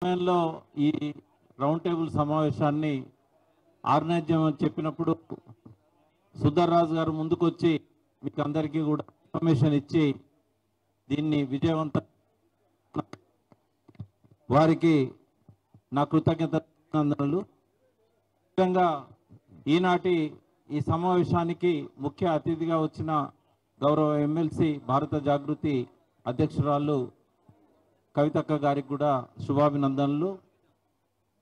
సమయంలో ఈ round table సమావేశాన్ని ఆర్గనైజ్ చేయమని చెప్పినప్పుడు సుధర్రాజు గారు ముందుకొచ్చి మీకు అందరికీ కూడా ఇన్ఫర్మేషన్ ఇచ్చి దీన్ని విజయవంతం వారికి నా కృతజ్ఞతలు. ముఖ్యంగా ఈనాటి ఈ సమావేశానికి ముఖ్య అతిథిగా వచ్చిన గౌరవ ఎమ్మెల్సీ భారత జాగృతి అధ్యక్షురాలు కవితక్క గారికి కూడా శుభాభినందనలు.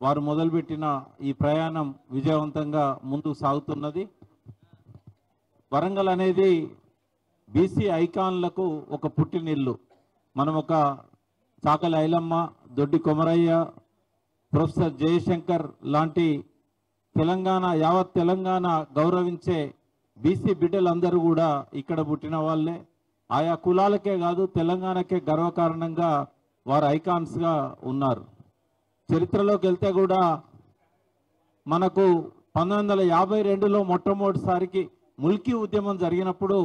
వారు మొదలుపెట్టిన ఈ ప్రయాణం విజయవంతంగా ముందుకు సాగుతున్నది. వరంగల్ అనేది బీసీ ఐకాన్లకు ఒక పుట్టినిల్లు. మనం ఒక చాకలి ఐలమ్మ, దొడ్డి కొమరయ్య, ప్రొఫెసర్ జయశంకర్ లాంటి యావత్ తెలంగాణ గౌరవించే బీసీ బిడ్డలందరూ కూడా ఇక్కడ పుట్టిన వాళ్ళే. ఆయా కులాలకే కాదు తెలంగాణకే గర్వకారణంగా వారు ఐకాన్స్గా ఉన్నారు. చరిత్రలోకి వెళ్తే కూడా మనకు 1952లో మొట్టమొదటిసారికి ముల్కీ ఉద్యమం జరిగినప్పుడు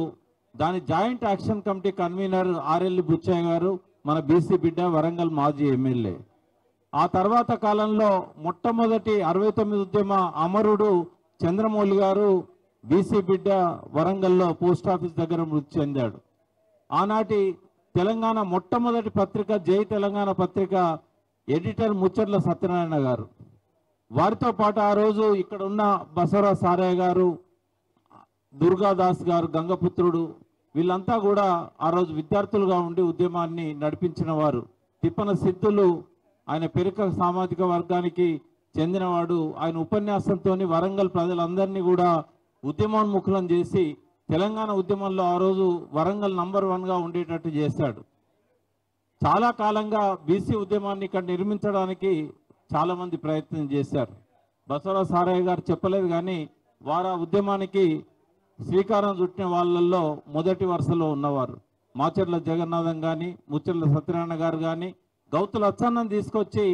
దాని joint action committee convener ఆర్ఎల్లి Buchaiah గారు మన బీసీ బిడ్డ, వరంగల్ మాజీ ఎమ్మెల్యే. ఆ తర్వాత కాలంలో మొట్టమొదటి 69 ఉద్యమ అమరుడు చంద్రమౌళి గారు బీసీ బిడ్డ, వరంగల్లో పోస్ట్ ఆఫీస్ దగ్గర మృతి చెందాడు. ఆనాటి తెలంగాణ మొట్టమొదటి పత్రిక జై తెలంగాణ పత్రిక ఎడిటర్ ముచ్చర్ల సత్యనారాయణ గారు. వారితో పాటు ఆ రోజు ఇక్కడ ఉన్న బసవరాజ్ సారయ్య గారు, దుర్గాదాస్ గారు, గంగపుత్రుడు, వీళ్ళంతా కూడా ఆ రోజు విద్యార్థులుగా ఉండి ఉద్యమాన్ని నడిపించిన వారు. తిప్పన సిద్ధులు ఆయన పెరుక సామాజిక వర్గానికి చెందినవాడు. ఆయన ఉపన్యాసంతో వరంగల్ ప్రజలందరినీ కూడా ఉద్యమోన్ముఖులను చేసి తెలంగాణ ఉద్యమంలో ఆ రోజు వరంగల్ నంబర్ 1గా ఉండేటట్టు చేశాడు. చాలా కాలంగా బీసీ ఉద్యమాన్ని ఇక్కడ నిర్మించడానికి చాలామంది ప్రయత్నం చేశారు. బసవరాజ్ సారయ్య గారు చెప్పలేదు కానీ వారు ఆ ఉద్యమానికి శ్రీకారం చుట్టిన వాళ్ళల్లో మొదటి వరుసలో ఉన్నవారు. మాచర్ల జగన్నాథం కానీ, ముచ్చర్ల సత్యనారాయణ గారు కానీ గౌతుల అచ్చన్నం తీసుకొచ్చి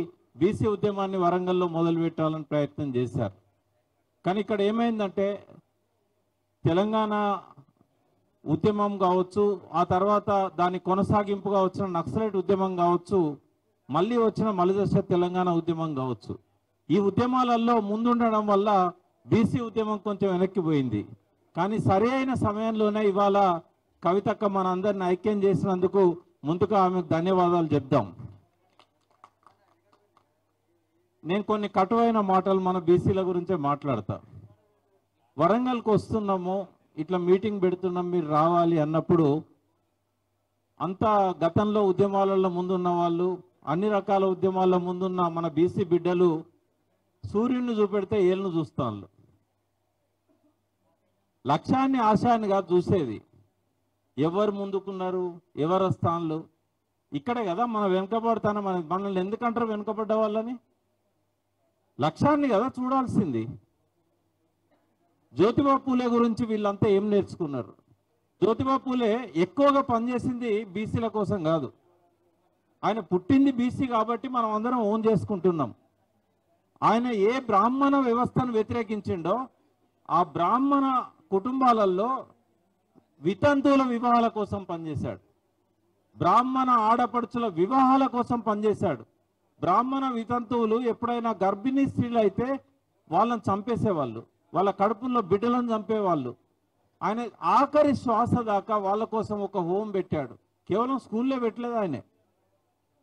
బీసీ ఉద్యమాన్ని వరంగల్లో మొదలు పెట్టాలని ప్రయత్నం చేశారు. కానీ ఇక్కడ ఏమైందంటే తెలంగాణ ఉద్యమం కావచ్చు, ఆ తర్వాత దాని కొనసాగింపుగా వచ్చిన నక్సలైట్ ఉద్యమం కావచ్చు, మళ్ళీ వచ్చిన మలిదశ తెలంగాణ ఉద్యమం కావచ్చు, ఈ ఉద్యమాలలో ముందుండడం వల్ల బీసీ ఉద్యమం కొంచెం వెనక్కిపోయింది. కానీ సరి అయిన సమయంలోనే ఇవాళ కవితక్క మనందరిని ఐక్యం చేసినందుకు ముందుగా ఆమెకు ధన్యవాదాలు చెప్దాం. నేను కొన్ని కటువైన మాటలు మన బీసీల గురించే మాట్లాడతా. వరంగల్కి వస్తున్నాము, ఇట్లా మీటింగ్ పెడుతున్నాం, మీరు రావాలి అన్నప్పుడు అంతా గతంలో ఉద్యమాలలో ముందున్న వాళ్ళు, అన్ని రకాల ఉద్యమాల్లో ముందున్న మన బీసీ బిడ్డలు సూర్యుడిని చూపెడితే ఏళ్ళను చూస్తాను. లక్ష్యాన్ని ఆశాన్ని కాదు చూసేది. ఎవరు ముందుకున్నారు, ఎవరు వస్తాన్లు, ఇక్కడే కదా మనం వెనుకబడతాను. మనల్ని ఎందుకంటారు వెనుకబడ్డ వాళ్ళని? లక్ష్యాన్ని కదా చూడాల్సింది. జ్యోతిబా పూలే గురించి వీళ్ళంతా ఏం నేర్చుకున్నారు? జ్యోతిబా పూలే ఎక్కువగా పనిచేసింది బీసీల కోసం కాదు. ఆయన పుట్టింది బీసీ కాబట్టి మనం అందరం ఓన్ చేసుకుంటున్నాం. ఆయన ఏ బ్రాహ్మణ వ్యవస్థను వ్యతిరేకించిండో ఆ బ్రాహ్మణ కుటుంబాలలో వితంతువుల వివాహాల కోసం పనిచేశాడు. బ్రాహ్మణ ఆడపడుచుల వివాహాల కోసం పనిచేశాడు. బ్రాహ్మణ వితంతువులు ఎప్పుడైనా గర్భిణీ స్త్రీలు అయితే వాళ్ళని చంపేసేవాళ్ళు, వాళ్ళ కడుపుల్లో బిడ్డలను చంపేవాళ్ళు. ఆయన ఆఖరి శ్వాస దాకా వాళ్ళ కోసం ఒక హోమ్ పెట్టాడు. కేవలం స్కూల్లో పెట్టలేదు.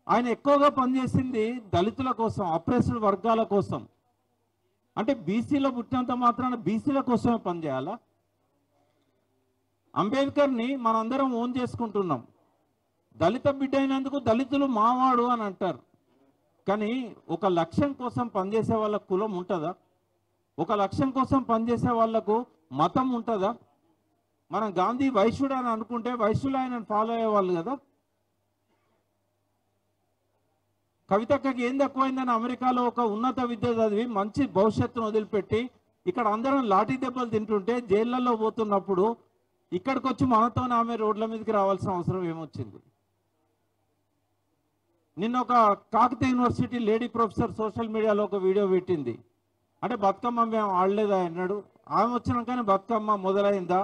ఆయన ఎక్కువగా పనిచేసింది దళితుల కోసం, అప్రెస్డ్ వర్గాల కోసం. అంటే బీసీలో పుట్టినంత మాత్రాన బీసీల కోసమే పనిచేయాలా? అంబేద్కర్ని మనందరం ఓన్ చేసుకుంటున్నాం. దళిత బిడ్డ అయినందుకు దళితులు మావాడు అని అంటారు. కానీ ఒక లక్ష్యం కోసం పనిచేసే వాళ్ళ కులం ఉంటుందా? ఒక లక్ష్యం కోసం పనిచేసే వాళ్లకు మతం ఉంటుందా? మనం గాంధీ వైశ్యుడు అని అనుకుంటే వైశ్యులు ఆయనను ఫాలో అయ్యేవాళ్ళు కదా. కవితక్కకి ఏం తక్కువైందని అమెరికాలో ఒక ఉన్నత విద్య చదివి మంచి భవిష్యత్తును వదిలిపెట్టి ఇక్కడ అందరం లాఠీ దెబ్బలు తింటుంటే జైళ్లలో పోతున్నప్పుడు ఇక్కడికి వచ్చి మనతోనే ఆమె రోడ్ల మీదకి రావాల్సిన అవసరం ఏమొచ్చింది? నిన్న ఒక Kakatiya university lady professor social మీడియాలో ఒక వీడియో పెట్టింది. అంటే బతుకమ్మ మేము ఆడలేదా అన్నాడు. ఆమె వచ్చినాకనే బతుకమ్మ మొదలైందా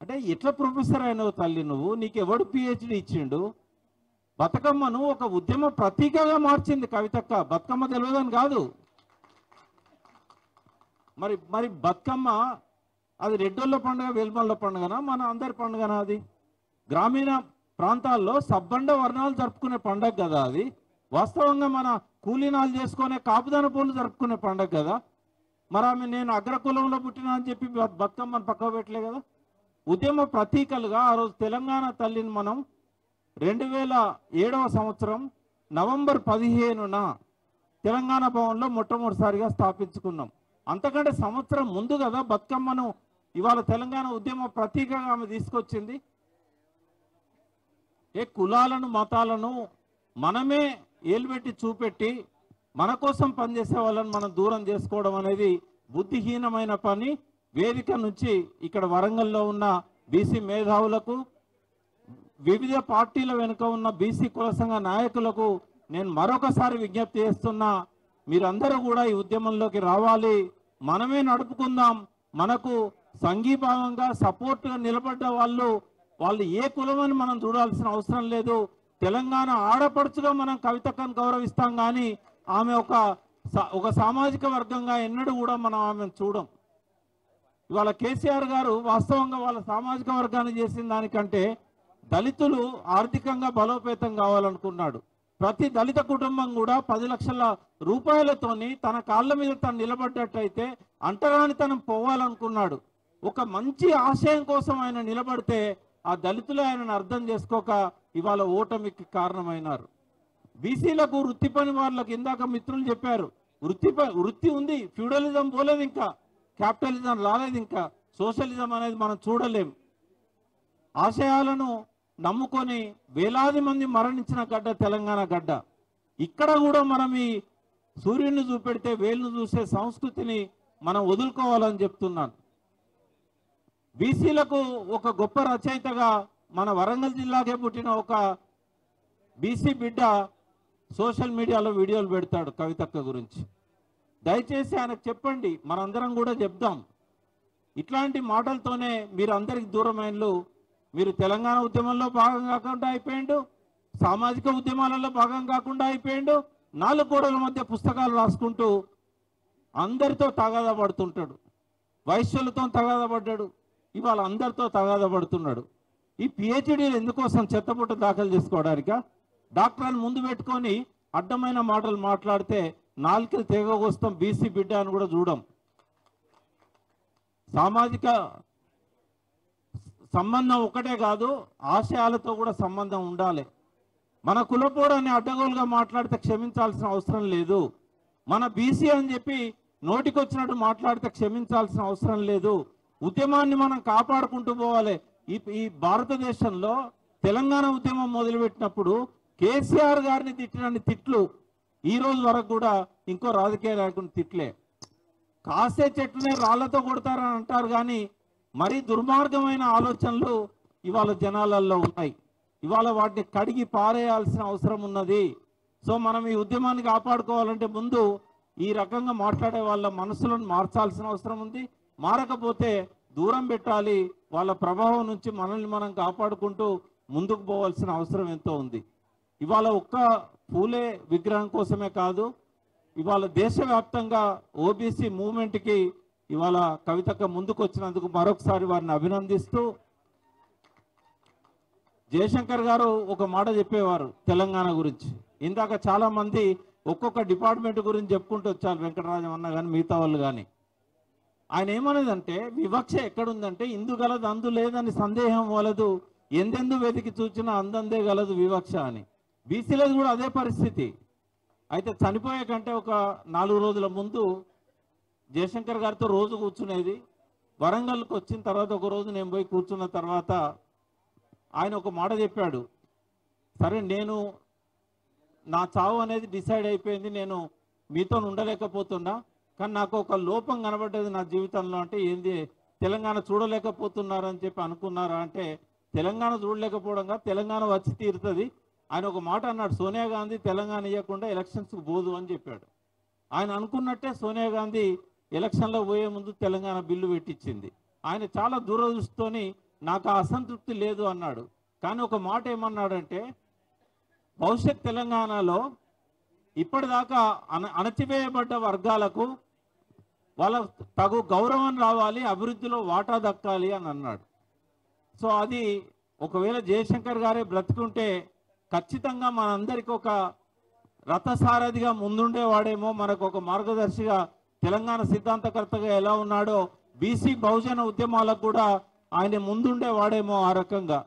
అంటే ఎట్లా ప్రొఫెసర్ అయినావు తల్లి నువ్వు? నీకు ఎవడు పిహెచ్డి ఇచ్చిండు? బతుకమ్మను ఒక ఉద్యమ ప్రతీకగా మార్చింది కవితక్క. బతుకమ్మ తెలియదని కాదు. మరి మరి బతుకమ్మ అది రెడ్డోళ్ళ పండుగ, వెల్మల్ల పండుగనా, మన అందరి పండుగనా? అది గ్రామీణ ప్రాంతాల్లో సబ్బండ వర్ణాలు జరుపుకునే పండుగ కదా అది. వాస్తవంగా మన కూలీనాలు చేసుకునే కాపుదాన పోలు జరుపుకునే పండుగ కదా. మరి ఆమె నేను అగ్రకులంలో పుట్టినా అని చెప్పి బతుకమ్మను పక్కకు పెట్టలే కదా. ఉద్యమ ప్రతీకలుగా ఆ రోజు తెలంగాణ తల్లిని మనం 2007వ సంవత్సరం నవంబర్ 15న తెలంగాణ భవన్లో మొట్టమొదటిసారిగా స్థాపించుకున్నాం. అంతకంటే సంవత్సరం ముందు కదా బతుకమ్మను ఇవాళ తెలంగాణ ఉద్యమ ప్రతీకగా ఆమె తీసుకొచ్చింది. కులాలను మతాలను మనమే ఏలుబెట్టి చూపెట్టి మన కోసం పనిచేసే వాళ్ళని మనం దూరం చేసుకోవడం అనేది బుద్ధిహీనమైన పని. వేదిక నుంచి ఇక్కడ వరంగల్లో ఉన్న బీసీ మేధావులకు, వివిధ పార్టీల వెనుక ఉన్న బీసీ కుల సంఘ నాయకులకు నేను మరొకసారి విజ్ఞప్తి చేస్తున్నా, మీరందరూ కూడా ఈ ఉద్యమంలోకి రావాలి. మనమే నడుపుకుందాం. మనకు సంఘీభావంగా సపోర్ట్గా నిలబడ్డ వాళ్ళు ఏ కులమని మనం చూడాల్సిన అవసరం లేదు. తెలంగాణ ఆడపడుచుగా మనం కవితక్కను గౌరవిస్తాం, కానీ ఆమె ఒక సామాజిక వర్గంగా ఎన్నడూ కూడా మనం ఆమెను చూడం. ఇవాళ కేసీఆర్ గారు వాస్తవంగా వాళ్ళ సామాజిక వర్గాన్ని చేసిన దానికంటే దళితులు ఆర్థికంగా బలోపేతం కావాలనుకున్నాడు. ప్రతి దళిత కుటుంబం కూడా 10 లక్షల రూపాయలతోని తన కాళ్ళ మీద తను నిలబడ్డట్టయితే అంటరానితనం పోవాలనుకున్నాడు. ఒక మంచి ఆశయం కోసం ఆయన నిలబడితే ఆ దళితులు ఆయనను అర్థం చేసుకోక ఇవాళ ఓటమికి కారణమైనారు. బీసీలకు వృత్తి పని వాళ్ళకి ఇందాక మిత్రులు చెప్పారు, వృత్తి ఉంది. ఫ్యూడలిజం పోలేదు, ఇంకా క్యాపిటలిజం రాలేదు, ఇంకా సోషలిజం అనేది మనం చూడలేం. ఆశయాలను నమ్ముకొని వేలాది మంది మరణించిన గడ్డ తెలంగాణ గడ్డ. ఇక్కడ కూడా మనం ఈ సూర్యుడిని చూపెడితే వేలును చూసే సంస్కృతిని మనం వదులుకోవాలని చెప్తున్నాను. బీసీలకు ఒక గొప్ప రచయితగా మన వరంగల్ జిల్లాకే పుట్టిన ఒక బీసీ బిడ్డ సోషల్ మీడియాలో వీడియోలు పెడతాడు కవితక్క గురించి. దయచేసి ఆయనకు చెప్పండి, మనందరం కూడా చెప్దాం. ఇట్లాంటి మాటలతోనే మీరు అందరికి దూరమైనలు. మీరు తెలంగాణ ఉద్యమంలో భాగం కాకుండా అయిపోయిండు, సామాజిక ఉద్యమాలలో భాగం కాకుండా అయిపోయిండు. 4 గోడల మధ్య పుస్తకాలు రాసుకుంటూ అందరితో తగాదా పడుతుంటాడు. వైశ్యులతో తగాదా పడ్డాడు, ఇవాళ అందరితో తగాదా పడుతున్నాడు. ఈ పిహెచ్డీలు ఎందుకోసం? చెత్తపుట్ట దాఖలు చేసుకోవడానిక? డాక్టర్ని ముందు పెట్టుకొని అడ్డమైన మాటలు మాట్లాడితే నాలుకలు తెగకొస్తాం. బీసీ బిడ్డ అని కూడా చూడం. సామాజిక సంబంధం ఒకటే కాదు, ఆశయాలతో కూడా సంబంధం ఉండాలి. మన కులపోడని అడ్డగోలుగా మాట్లాడితే క్షమించాల్సిన అవసరం లేదు. మన బీసీ అని చెప్పి నోటికొచ్చినట్టు మాట్లాడితే క్షమించాల్సిన అవసరం లేదు. ఉద్యమాన్ని మనం కాపాడుకుంటూ పోవాలి. ఈ భారతదేశంలో తెలంగాణ ఉద్యమం మొదలుపెట్టినప్పుడు కేసీఆర్ గారిని తిట్టినన్ని తిట్లు ఈ రోజు వరకు కూడా ఇంకో రాజకీయ నాయకుని తిట్లే. కాసే చెట్లనే రాళ్లతో కొడతారని అంటారు, కానీ మరీ దుర్మార్గమైన ఆలోచనలు ఇవాళ జనాలలో ఉన్నాయి. ఇవాళ వాటిని కడిగి పారేయాల్సిన అవసరం ఉన్నది. సో మనం ఈ ఉద్యమాన్ని కాపాడుకోవాలంటే ముందు ఈ రకంగా మాట్లాడే వాళ్ళ మనసులను మార్చాల్సిన అవసరం ఉంది. మారకపోతే దూరం పెట్టాలి. వాళ్ళ ప్రభావం నుంచి మనల్ని మనం కాపాడుకుంటూ ముందుకు పోవాల్సిన అవసరం ఎంతో ఉంది. ఇవాళ ఒక్క పూలే విగ్రహం కోసమే కాదు, ఇవాళ దేశవ్యాప్తంగా ఓబీసీ మూవ్మెంట్కి ఇవాళ కవితక్క ముందుకు వచ్చినందుకు మరొకసారి వారిని అభినందిస్తూ, జయశంకర్ గారు ఒక మాట చెప్పేవారు తెలంగాణ గురించి. ఇందాక చాలా మంది ఒక్కొక్క డిపార్ట్మెంట్ గురించి చెప్పుకుంటూ వచ్చారు, వెంకటరాజం అన్న కానీ మిగతా వాళ్ళు కానీ. ఆయన ఏమనేదంటే, వివక్ష ఎక్కడుందంటే ఇందు గలదు అందు లేదని సందేహం వలదు, ఎందెందు వెతికి చూచినా అందందే గలదు వివక్ష అని. బీసీలది కూడా అదే పరిస్థితి. అయితే చనిపోయే కంటే ఒక 4 రోజుల ముందు జయశంకర్ గారితో రోజు కూర్చునేది. వరంగల్కి వచ్చిన తర్వాత ఒక రోజు నేను పోయి కూర్చున్న తర్వాత ఆయన ఒక మాట చెప్పాడు, సరే నేను నా చావు అనేది డిసైడ్ అయిపోయింది, నేను మీతో ఉండలేకపోతున్నా, కానీ నాకు ఒక లోపం కనబడ్డది నా జీవితంలో. అంటే ఏంది, తెలంగాణ చూడలేకపోతున్నారని చెప్పి అనుకున్నారా అంటే, తెలంగాణ చూడలేకపోవడంగా తెలంగాణ వచ్చి తీరుతుంది. ఆయన ఒక మాట అన్నాడు, సోనియా గాంధీ తెలంగాణ ఇవ్వకుండా ఎలక్షన్స్కి పోదు అని చెప్పాడు. ఆయన అనుకున్నట్టే సోనియా గాంధీ ఎలక్షన్లో పోయే ముందు తెలంగాణ బిల్లు పెట్టించింది. ఆయన చాలా దూరదృష్టితోని నాకు ఆ అసంతృప్తి లేదు అన్నాడు. కానీ ఒక మాట ఏమన్నాడంటే, భవిష్యత్ తెలంగాణలో ఇప్పటిదాకా అణచివేయబడ్డ వర్గాలకు వాళ్ళ తగు గౌరవం రావాలి, అభివృద్ధిలో వాటా దక్కాలి అని అన్నాడు. సో అది ఒకవేళ జయశంకర్ గారే బ్రతుకుంటే ఖచ్చితంగా మనందరికీ ఒక రథసారథిగా ముందుండేవాడేమో, మనకు ఒక మార్గదర్శిగా తెలంగాణ సిద్ధాంతకర్తగా ఎలా ఉన్నాడో బీసీ బహుజన ఉద్యమాలకు కూడా ఆయన ముందుండేవాడేమో ఆ రకంగా.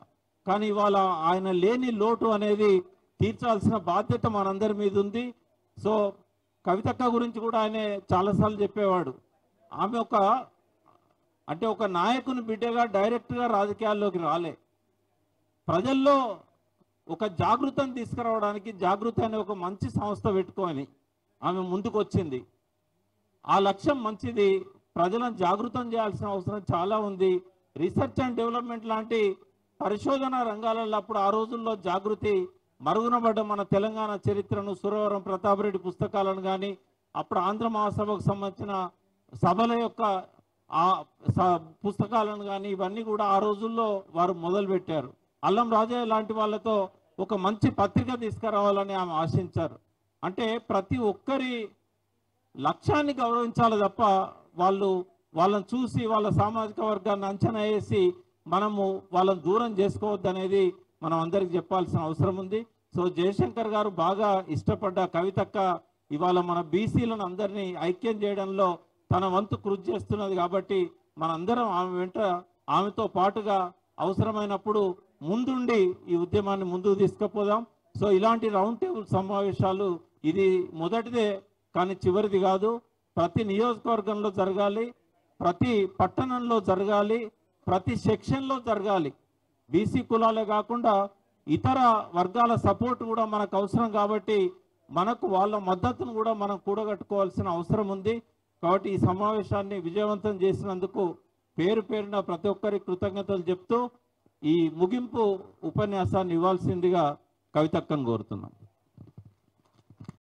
కానీ ఇవాళ ఆయన లేని లోటు అనేది తీర్చాల్సిన బాధ్యత మనందరి మీద ఉంది. సో కవితక్క గురించి కూడా ఆయన చాలాసార్లు చెప్పేవాడు. ఆమె ఒక నాయకుని బిడ్డగా డైరెక్ట్గా రాజకీయాల్లోకి రాలే, ప్రజల్లో ఒక జాగృతిని తీసుకురావడానికి జాగృతి అనే ఒక మంచి సంస్థ పెట్టుకొని ఆమె ముందుకు వచ్చింది. ఆ లక్ష్యం మంచిది, ప్రజలను జాగృతం చేయాల్సిన అవసరం చాలా ఉంది. రీసెర్చ్ అండ్ డెవలప్మెంట్ లాంటి పరిశోధన రంగాలలో అప్పుడు ఆ రోజుల్లో జాగృతి మరుగునబడ్డ మన తెలంగాణ చరిత్రను, సురవరం ప్రతాపరెడ్డి పుస్తకాలను కానీ, అప్పుడు ఆంధ్ర మహాసభకు సంబంధించిన సభల యొక్క పుస్తకాలను కానీ ఇవన్నీ కూడా ఆ రోజుల్లో వారు మొదలుపెట్టారు. అల్లం రాజయ్య లాంటి వాళ్ళతో ఒక మంచి పత్రిక తీసుకురావాలని ఆమె ఆశించారు. అంటే ప్రతి ఒక్కరి లక్ష్యాన్ని గౌరవించాలి తప్ప వాళ్ళని చూసి వాళ్ళ సామాజిక వర్గాన్ని అంచనా వేసి మనము వాళ్ళని దూరం చేసుకోవద్దనేది మనం అందరికి చెప్పాల్సిన అవసరం ఉంది. సో జయశంకర్ గారు బాగా ఇష్టపడ్డ కవితక్క ఇవాళ మన బీసీలను అందరినీ ఐక్యం చేయడంలో తన వంతు కృషి చేస్తున్నది. కాబట్టి మనందరం ఆమెతో పాటుగా అవసరమైనప్పుడు ముందుండి ఈ ఉద్యమాన్ని ముందుకు తీసుకుపోదాం. సో ఇలాంటి రౌండ్ టేబుల్ సమావేశాలు ఇది మొదటిదే కానీ చివరిది కాదు. ప్రతి నియోజకవర్గంలో జరగాలి, ప్రతి పట్టణంలో జరగాలి, ప్రతి సెక్షన్లో జరగాలి. బీసీ కులాలే కాకుండా ఇతర వర్గాల సపోర్ట్ కూడా మనకు అవసరం కాబట్టి మనకు వాళ్ళ మద్దతును కూడా మనం కూడగట్టుకోవాల్సిన అవసరం ఉంది. కాబట్టి ఈ సమావేశాన్ని విజయవంతం చేసినందుకు పేరున ప్రతి ఒక్కరికి కృతజ్ఞతలు చెప్తూ ఈ ముగింపు ఉపన్యాసాన్ని ఇవ్వాల్సిందిగా కవితక్కను కోరుతున్నాం.